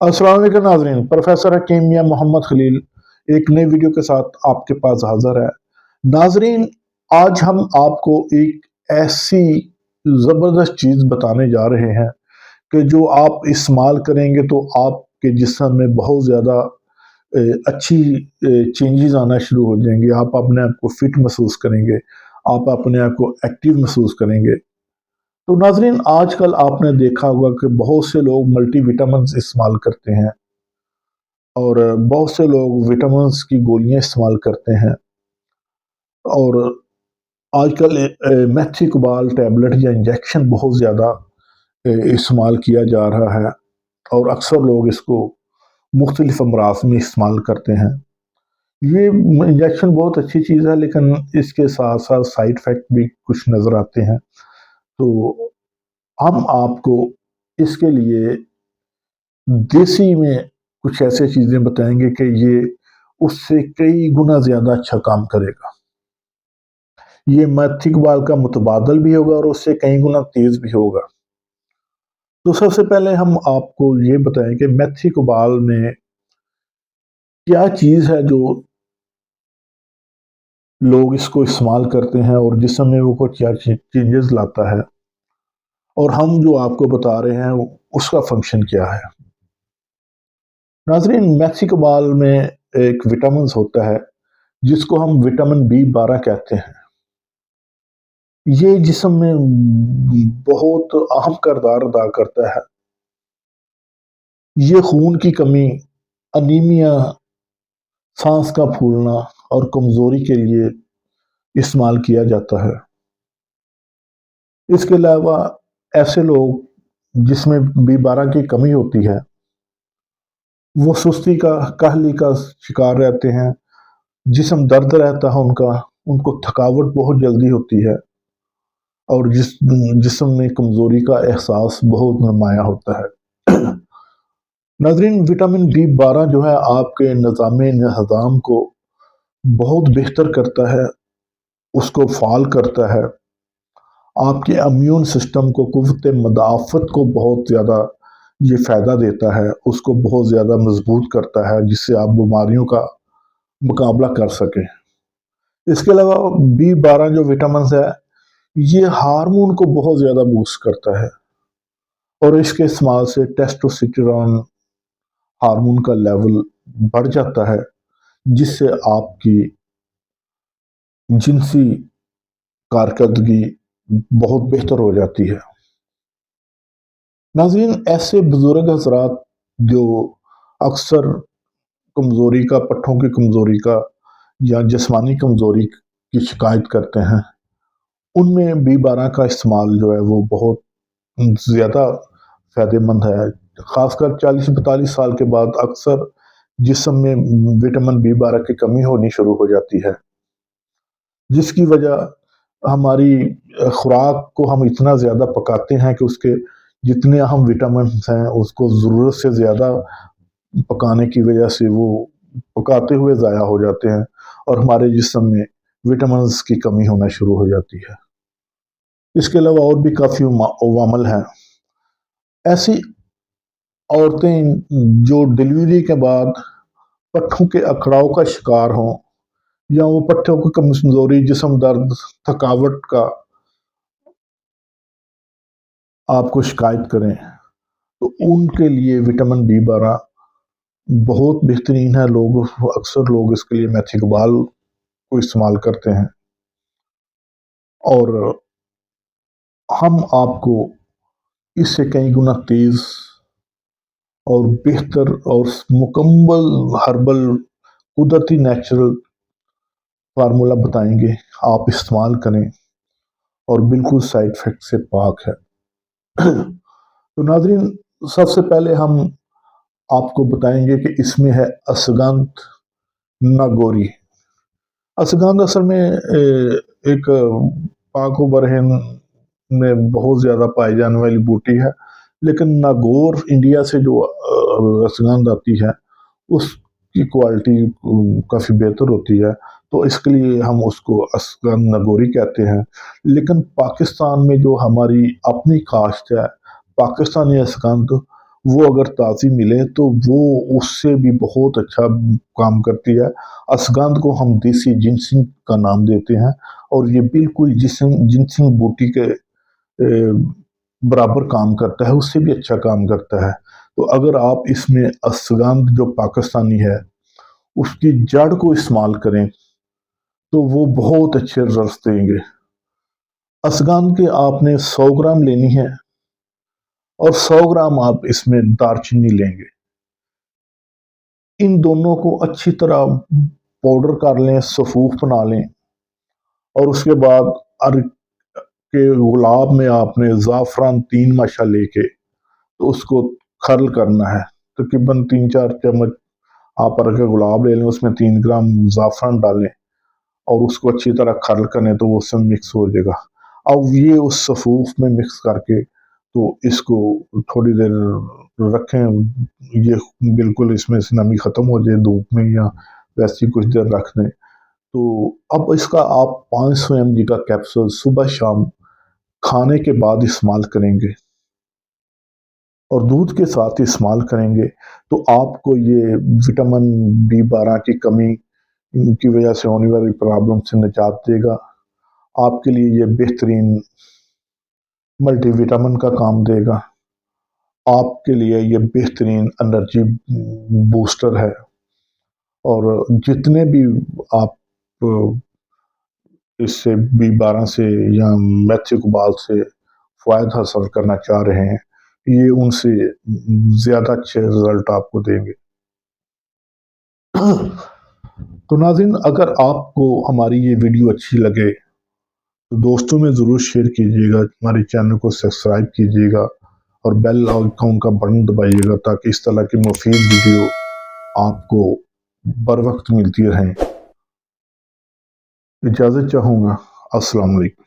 अस्सलाम वालेकुम नाज़रीन। प्रोफेसर हकीम मियां मोहम्मद खलील एक नई वीडियो के साथ आपके पास हाजिर है। नाज़रीन, आज हम आपको एक ऐसी ज़बरदस्त चीज़ बताने जा रहे हैं कि जो आप इस्तेमाल करेंगे तो आपके जिस्म में बहुत ज़्यादा अच्छी चेंजेस आना शुरू हो जाएंगे। आप अपने आप को फिट महसूस करेंगे, आप अपने आप को एक्टिव महसूस करेंगे। तो नाज़रीन, आजकल आपने देखा होगा कि बहुत से लोग मल्टी विटामिन्स इस्तेमाल करते हैं और बहुत से लोग विटामिन्स की गोलियां इस्तेमाल करते हैं। और आजकल मेथिकबाल टैबलेट या इंजेक्शन बहुत ज़्यादा इस्तेमाल किया जा रहा है और अक्सर लोग इसको मुख्तलिफ अमराज में इस्तेमाल करते हैं। ये इंजेक्शन बहुत अच्छी चीज़ है, लेकिन इसके साथ साथ साइड इफ़ेक्ट भी कुछ नज़र आते हैं। तो हम आपको इसके लिए देसी में कुछ ऐसे चीज़ें बताएंगे कि ये उससे कई गुना ज़्यादा अच्छा काम करेगा। ये मेथिकबाल का मुतबादल भी होगा और उससे कई गुना तेज़ भी होगा। तो सबसे पहले हम आपको ये बताएं कि मेथिकबाल में क्या चीज़ है जो लोग इसको इस्तेमाल करते हैं और जिस्म में वो कुछ क्या चेंजेस लाता है, और हम जो आपको बता रहे हैं उसका फंक्शन क्या है। नाज़रीन, मेथिकबाल में एक विटामिन होता है जिसको हम विटामिन B12 कहते हैं। ये जिस्म में बहुत अहम किरदार अदा करता है। ये खून की कमी, अनीमिया, सांस का फूलना और कमजोरी के लिए इस्तेमाल किया जाता है। इसके अलावा ऐसे लोग जिसमें B12 की कमी होती है, वो सुस्ती का, काहली का शिकार रहते हैं, जिस्म दर्द रहता है उनको थकावट बहुत जल्दी होती है और जिस्म में कमजोरी का एहसास बहुत नुमाया होता है। नाज़रीन, विटामिन B12 जो है आपके निज़ाम को बहुत बेहतर करता है, उसको फ़ाल करता है, आपके इम्यून सिस्टम को, कुव्वत मदाफ़त को बहुत ज़्यादा ये फ़ायदा देता है, उसको बहुत ज़्यादा मजबूत करता है, जिससे आप बीमारियों का मुकाबला कर सकें। इसके अलावा B12 जो विटामिन है, ये हार्मोन को बहुत ज़्यादा बूस्ट करता है और इसके इस्तेमाल से टेस्टोस्टेरोन हार्मोन का लेवल बढ़ जाता है, जिससे आपकी जिनसी कारकर्दगी बहुत बेहतर हो जाती है। नाज़रीन, ऐसे बुजुर्ग हजरात जो अक्सर कमज़ोरी का, पट्ठों की कमज़ोरी का या जिस्मानी कमज़ोरी की शिकायत करते हैं, उनमें B12 का इस्तेमाल जो है वो बहुत ज़्यादा फ़ायदेमंद है। ख़ासकर 40-42 साल के बाद अक्सर जिस्म में विटामिन B12 की कमी होनी शुरू हो जाती है, जिसकी वजह हमारी खुराक को हम इतना ज़्यादा पकाते हैं कि उसके जितने अहम विटामिन हैं उसको ज़रूरत से ज़्यादा पकाने की वजह से वो पकाते हुए ज़ाया हो जाते हैं और हमारे जिस्म में विटामिन की कमी होना शुरू हो जाती है। इसके अलावा और भी काफ़ी अवामल हैं। ऐसी औरतें जो डिलीवरी के बाद पट्ठों के अकड़ाव का शिकार हों या वो पट्ठों की कमजोरी, जिस्म दर्द, थकावट का आपको शिकायत करें, तो उनके लिए विटामिन B12 बहुत बेहतरीन है। अक्सर लोग इसके लिए मेथिकबाल को इस्तेमाल करते हैं और हम आपको इससे कई गुना तेज और बेहतर और मुकम्मल हर्बल कुदरती नेचुरल फार्मूला बताएंगे। आप इस्तेमाल करें और बिल्कुल साइड इफेक्ट से पाक है। तो नाजरीन, सबसे पहले हम आपको बताएंगे कि इसमें है अश्वगंध नागौरी। अश्वगंध असल में एक पाक बरहन में बहुत ज़्यादा पाई जाने वाली बूटी है, लेकिन नागौर इंडिया से जो अश्वगंध आती है उसकी क्वालिटी काफ़ी बेहतर होती है, तो इसके लिए हम उसको अश्वगंध नागौरी कहते हैं। लेकिन पाकिस्तान में जो हमारी अपनी काश्त है, पाकिस्तानी अश्वगंध, وہ اگر تازی ملے تو وہ اس سے بھی بہت اچھا کام کرتی ہے۔ اشگاندھ کو ہم دیسی جنسنگ کا نام دیتے ہیں، اور یہ بالکل جنسنگ بوٹی کے برابر کام کرتا ہے، اس سے بھی اچھا کام کرتا ہے۔ تو اگر آپ اس میں اشگاندھ جو پاکستانی ہے اس کی جڑ کو استعمال کریں تو وہ بہت اچھے رزلٹس دیں گے۔ اشگاندھ کے آپ نے 100 گرام لینی ہے، اور 100 گرام آپ اس میں دار چینی لیں گے۔ ان دونوں کو اچھی طرح پاؤڈر کر لیں، صفوف بنا لیں، اور اس کے بعد ارگ کے گلاب میں آپ نے زعفران 3 ماشا لے کے تو اس کو کھرل کرنا ہے۔ تقریباً 3-4 چمچ آپ ارگ کا گلاب لے لیں، اس میں 3 گرام زعفران ڈالیں اور اس کو اچھی طرح کھرل کریں تو وہ اس میں مکس ہو جائے گا۔ اب یہ اس صفوف میں مکس کر کے تو اس کو تھوڑی دیر رکھیں، یہ بالکل اس میں سے نمی ختم ہو جائے دھوپ میں، یا ویسے کچھ دیر رکھ دیں۔ تو اب اس کا آپ 500 mg کا کیپسول صبح شام کھانے کے بعد استعمال کریں گے اور دودھ کے ساتھ استعمال کریں گے تو آپ کو یہ وٹامن B12 کی کمی کی وجہ سے ہونے والی پرابلم سے نجات دے گا۔ آپ کے لیے یہ بہترین ملٹی وٹامن کا کام دے گا، آپ کے لیے یہ بہترین انرجی بوسٹر ہے، اور جتنے بھی آپ اس سے B12 سے یا میتھی کبال سے فوائد حاصل کرنا چاہ رہے ہیں، یہ ان سے زیادہ اچھے رزلٹ آپ کو دیں گے۔ تو ناظرین، اگر آپ کو ہماری یہ ویڈیو اچھی لگے تو دوستوں میں ضرور شیئر کیجیے گا، ہمارے چینل کو سبسکرائب کیجیے گا اور بیل آئیکن کا بٹن دبائیے گا تاکہ اس طرح کی مفید ویڈیو آپ کو بر وقت ملتی رہیں۔ اجازت چاہوں گا۔ السلام علیکم۔